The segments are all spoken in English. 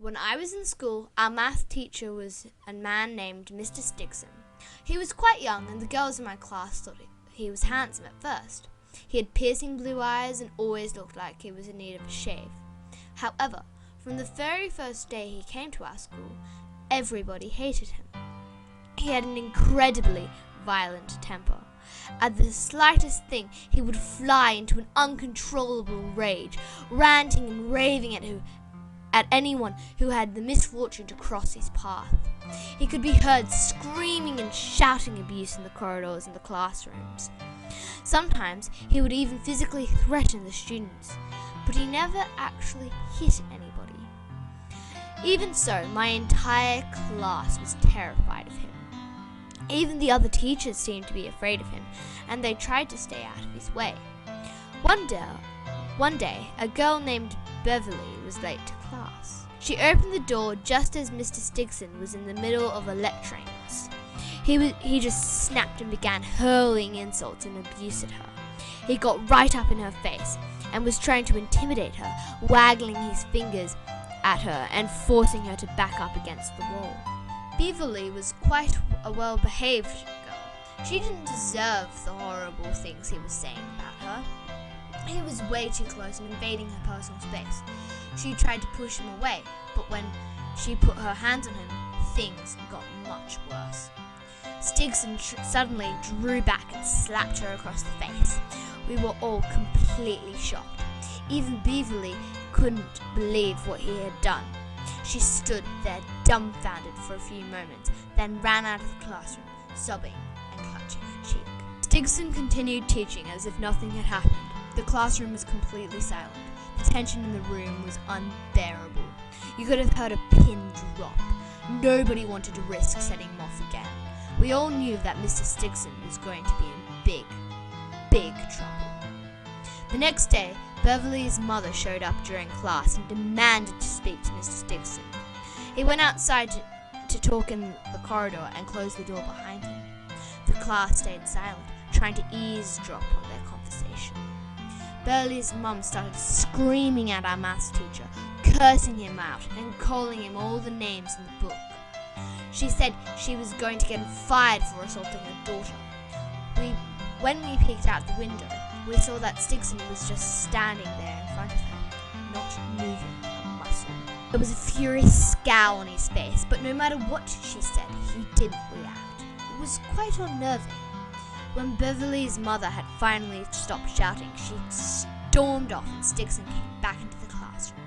When I was in school, our math teacher was a man named Mr. Stigson. He was quite young, and the girls in my class thought he was handsome at first. He had piercing blue eyes and always looked like he was in need of a shave. However, from the very first day he came to our school, everybody hated him. He had an incredibly violent temper. At the slightest thing, he would fly into an uncontrollable rage, ranting and raving at anyone who had the misfortune to cross his path. He could be heard screaming and shouting abuse in the corridors and the classrooms. Sometimes he would even physically threaten the students, but he never actually hit anybody. Even so, my entire class was terrified of him. Even the other teachers seemed to be afraid of him, and they tried to stay out of his way. One day, a girl named Beverly was late to class. She opened the door just as Mr. Stigson was in the middle of lecturing us. He just snapped and began hurling insults and abuse at her. He got right up in her face and was trying to intimidate her, waggling his fingers at her and forcing her to back up against the wall. Beverly was quite a well-behaved girl. She didn't deserve the horrible things he was saying about her. He was way too close and invading her personal space. She tried to push him away, but when she put her hands on him, things got much worse. Stigson suddenly drew back and slapped her across the face. We were all completely shocked. Even Beverly couldn't believe what he had done. She stood there dumbfounded for a few moments, then ran out of the classroom, sobbing and clutching her cheek. Stigson continued teaching as if nothing had happened. The classroom was completely silent. The tension in the room was unbearable. You could have heard a pin drop. Nobody wanted to risk setting him off again. We all knew that Mr. Stigson was going to be in big trouble. The next day, Beverly's mother showed up during class and demanded to speak to Mr. Stigson. He went outside to talk in the corridor and closed the door behind him. The class stayed silent, trying to eavesdrop on their conversation. Beverly's mum started screaming at our maths teacher, cursing him out and calling him all the names in the book. She said she was going to get him fired for assaulting her daughter. When we peeked out the window, we saw that Stigson was just standing there in front of her, not moving a muscle. There was a furious scowl on his face, but no matter what she said, he didn't react. It was quite unnerving. When Beverly's mother had finally stopped shouting, she stormed off and Stigson came back into the classroom.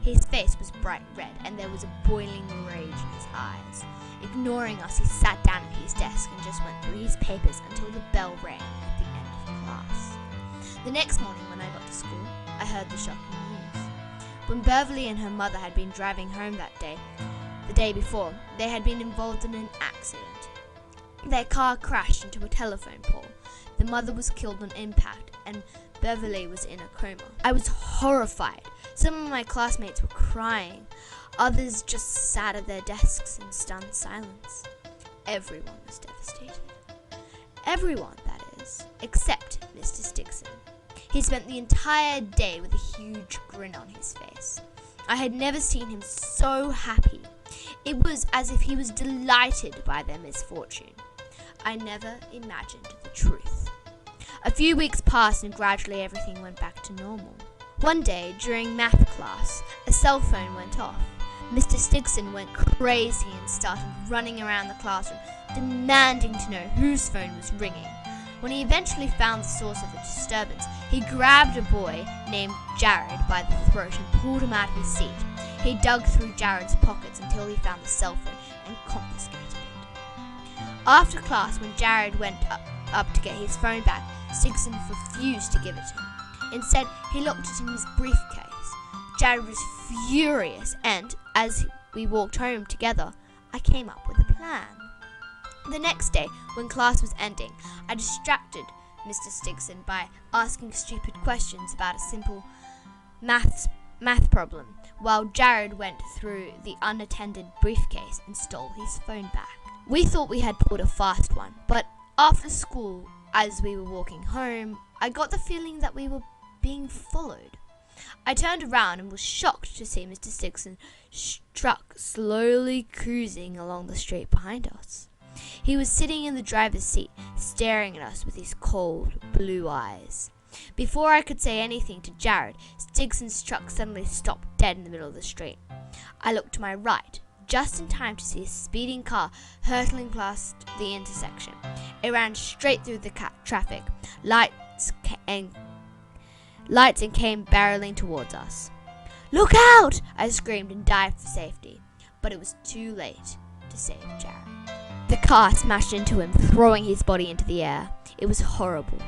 His face was bright red and there was a boiling rage in his eyes. Ignoring us, he sat down at his desk and just went through his papers until the bell rang at the end of class. The next morning when I got to school, I heard the shocking news. When Beverly and her mother had been driving home that day, the day before, they had been involved in an accident. Their car crashed into a telephone pole. The mother was killed on impact and Beverly was in a coma. I was horrified. Some of my classmates were crying. Others just sat at their desks in stunned silence. Everyone was devastated. Everyone, that is, except Mr. Stigson. He spent the entire day with a huge grin on his face. I had never seen him so happy. It was as if he was delighted by their misfortune. I never imagined the truth. A few weeks passed and gradually everything went back to normal. One day, during math class, a cell phone went off. Mr. Stigson went crazy and started running around the classroom, demanding to know whose phone was ringing. When he eventually found the source of the disturbance, he grabbed a boy named Jared by the throat and pulled him out of his seat. He dug through Jared's pockets until he found the cell phone and confiscated it. After class, when Jared went up to get his phone back, Stigson refused to give it to him. Instead, he looked at his briefcase. Jared was furious and, as we walked home together, I came up with a plan. The next day, when class was ending, I distracted Mr. Stigson by asking stupid questions about a simple math problem, while Jared went through the unattended briefcase and stole his phone back. We thought we had pulled a fast one, but after school, as we were walking home, I got the feeling that we were being followed. I turned around and was shocked to see Mr. Stigson's truck slowly cruising along the street behind us. He was sitting in the driver's seat, staring at us with his cold, blue eyes. Before I could say anything to Jared, Stigson's truck suddenly stopped dead in the middle of the street. I looked to my right, just in time to see a speeding car hurtling past the intersection. It ran straight through the traffic, lights and came barreling towards us. "Look out!" I screamed and dived for safety, but it was too late to save Jared. The car smashed into him, throwing his body into the air. It was horrible.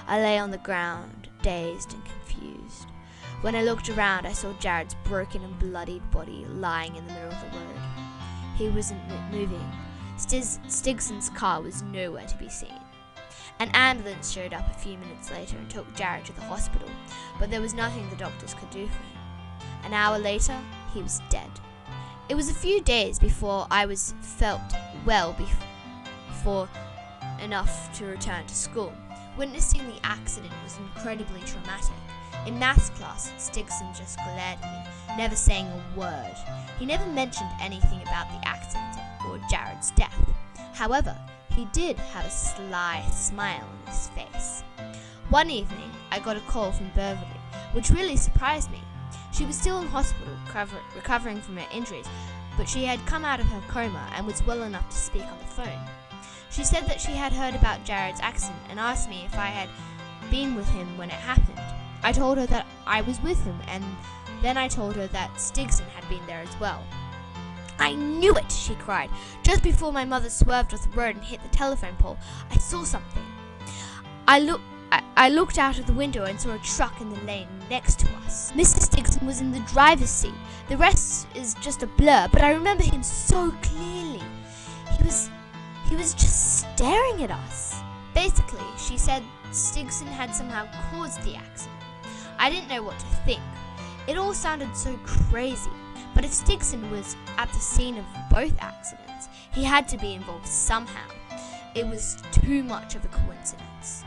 I lay on the ground, dazed and confused. When I looked around, I saw Jared's broken and bloodied body lying in the middle of the road. He wasn't moving. Stigson's car was nowhere to be seen. An ambulance showed up a few minutes later and took Jared to the hospital, but there was nothing the doctors could do for him. An hour later, he was dead. It was a few days before I was felt well before enough to return to school. Witnessing the accident was incredibly traumatic. In maths class, Stigson just glared at me, never saying a word. He never mentioned anything about the accident or Jared's death. However, he did have a sly smile on his face. One evening, I got a call from Beverly, which really surprised me. She was still in hospital, recovering from her injuries, but she had come out of her coma and was well enough to speak on the phone. She said that she had heard about Jared's accident and asked me if I had been with him when it happened. I told her that I was with him, and then I told her that Stigson had been there as well. "I knew it!" she cried. "Just before my mother swerved off the road and hit the telephone pole, I saw something. I looked out of the window and saw a truck in the lane next to us. Mr. Stigson was in the driver's seat. The rest is just a blur, but I remember him so clearly. He was just staring at us." Basically, she said Stigson had somehow caused the accident. I didn't know what to think. It all sounded so crazy, but if Stigson was at the scene of both accidents, he had to be involved somehow. It was too much of a coincidence.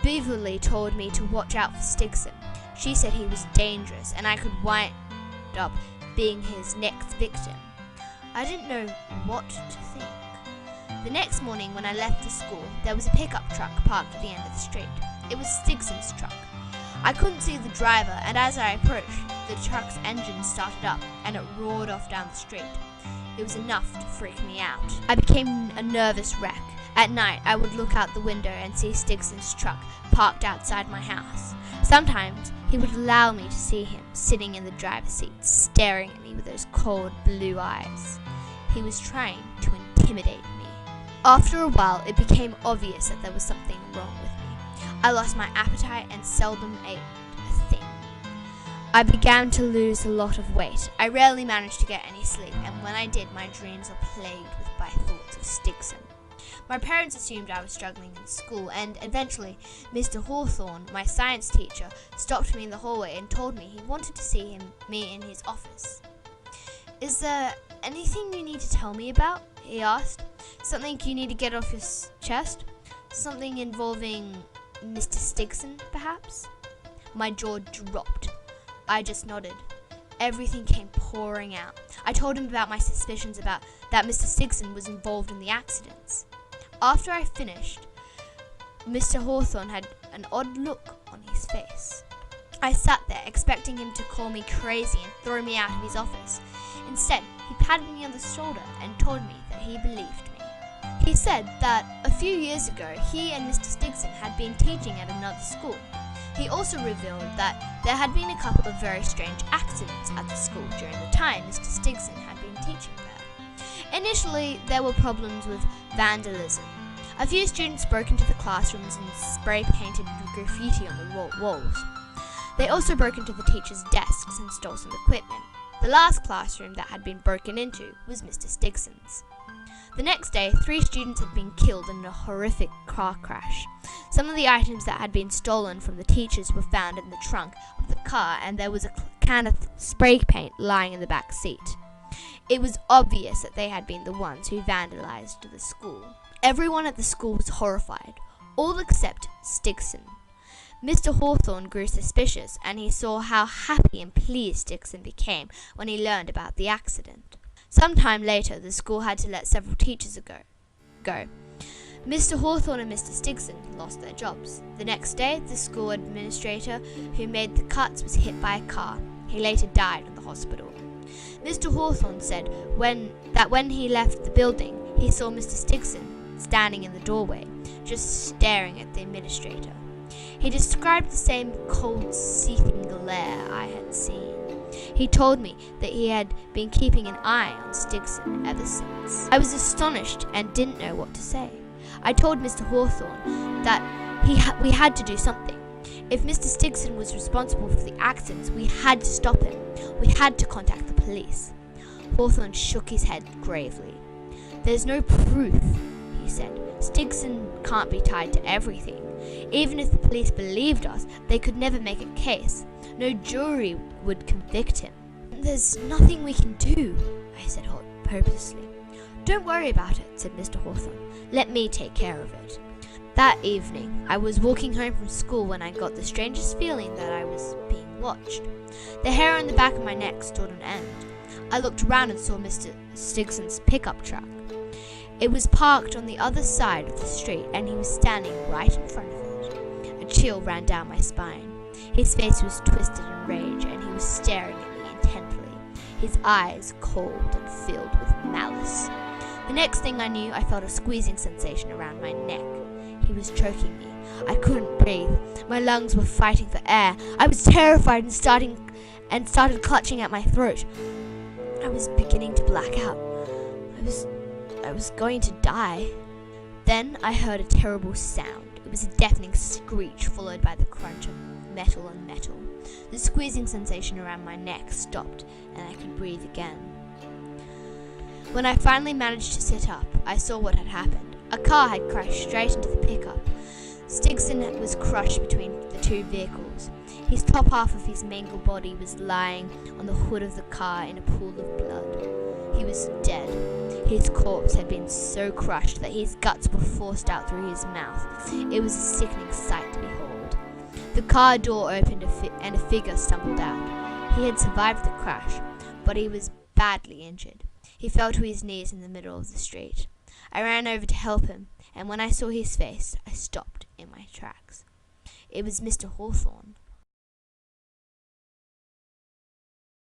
Beverly told me to watch out for Stigson. She said he was dangerous and I could wind up being his next victim. I didn't know what to think. The next morning when I left the school, there was a pickup truck parked at the end of the street. It was Stigson's truck. I couldn't see the driver, and as I approached, the truck's engine started up and it roared off down the street. It was enough to freak me out. I became a nervous wreck. At night, I would look out the window and see Stigson's truck parked outside my house. Sometimes he would allow me to see him sitting in the driver's seat, staring at me with those cold blue eyes. He was trying to intimidate me. After a while, it became obvious that there was something wrong with me. I lost my appetite and seldom ate a thing. I began to lose a lot of weight. I rarely managed to get any sleep, and when I did, my dreams were plagued by thoughts of Stigson. My parents assumed I was struggling in school, and eventually Mr. Hawthorne, my science teacher, stopped me in the hallway and told me he wanted to see me in his office. "Is there anything you need to tell me about?" he asked. "Something you need to get off your chest? Something involving Mr. Stigson, perhaps?" My jaw dropped. I just nodded. Everything came pouring out. I told him about my suspicions about that Mr. Stigson was involved in the accidents. After I finished, Mr. Hawthorne had an odd look on his face. I sat there expecting him to call me crazy and throw me out of his office. Instead, he patted me on the shoulder and told me that he believed me. He said that a few years ago, he and Mr. Stigson had been teaching at another school. He also revealed that there had been a couple of very strange accidents at the school during the time Mr. Stigson had been teaching there. Initially, there were problems with vandalism. A few students broke into the classrooms and spray-painted graffiti on the walls. They also broke into the teachers' desks and stole some equipment. The last classroom that had been broken into was Mr. Stigson's. The next day, 3 students had been killed in a horrific car crash. Some of the items that had been stolen from the teachers were found in the trunk of the car, and there was a can of spray paint lying in the back seat. It was obvious that they had been the ones who vandalized the school. Everyone at the school was horrified, all except Stigson. Mr. Hawthorne grew suspicious, and he saw how happy and pleased Dixon became when he learned about the accident. Some time later, the school had to let several teachers go. Mr. Hawthorne and Mr. Stigson lost their jobs. The next day, the school administrator who made the cuts was hit by a car. He later died in the hospital. Mr. Hawthorne said when he left the building, he saw Mr. Stigson standing in the doorway, just staring at the administrator. He described the same cold, seething glare I had seen. He told me that he had been keeping an eye on Stigson ever since. I was astonished and didn't know what to say. I told Mr. Hawthorne that we had to do something. If Mr. Stigson was responsible for the accidents, we had to stop him. We had to contact the police. Hawthorne shook his head gravely. "There's no proof," he said. "Stigson can't be tied to everything. Even if the police believed us, they could never make a case. No jury would convict him." "There's nothing we can do," I said hopelessly. "Don't worry about it," said Mr. Hawthorne. "Let me take care of it." That evening, I was walking home from school when I got the strangest feeling that I was being watched. The hair on the back of my neck stood on end. I looked around and saw Mr. Stigson's pickup truck. It was parked on the other side of the street, and he was standing right in front of it. A chill ran down my spine. His face was twisted in rage, and he was staring at me intently, his eyes cold and filled with malice. The next thing I knew, I felt a squeezing sensation around my neck. He was choking me. I couldn't breathe. My lungs were fighting for air. I was terrified and started clutching at my throat. I was beginning to black out. I was going to die. Then I heard a terrible sound. It was a deafening screech followed by the crunch of metal on metal. The squeezing sensation around my neck stopped, and I could breathe again. When I finally managed to sit up, I saw what had happened. A car had crashed straight into the pickup. Stigson was crushed between the two vehicles. His top half of his mangled body was lying on the hood of the car in a pool of blood. He was dead. His corpse had been so crushed that his guts were forced out through his mouth. It was a sickening sight to behold. The car door opened and a figure stumbled out. He had survived the crash, but he was badly injured. He fell to his knees in the middle of the street. I ran over to help him, and when I saw his face, I stopped in my tracks. It was Mr. Hawthorne.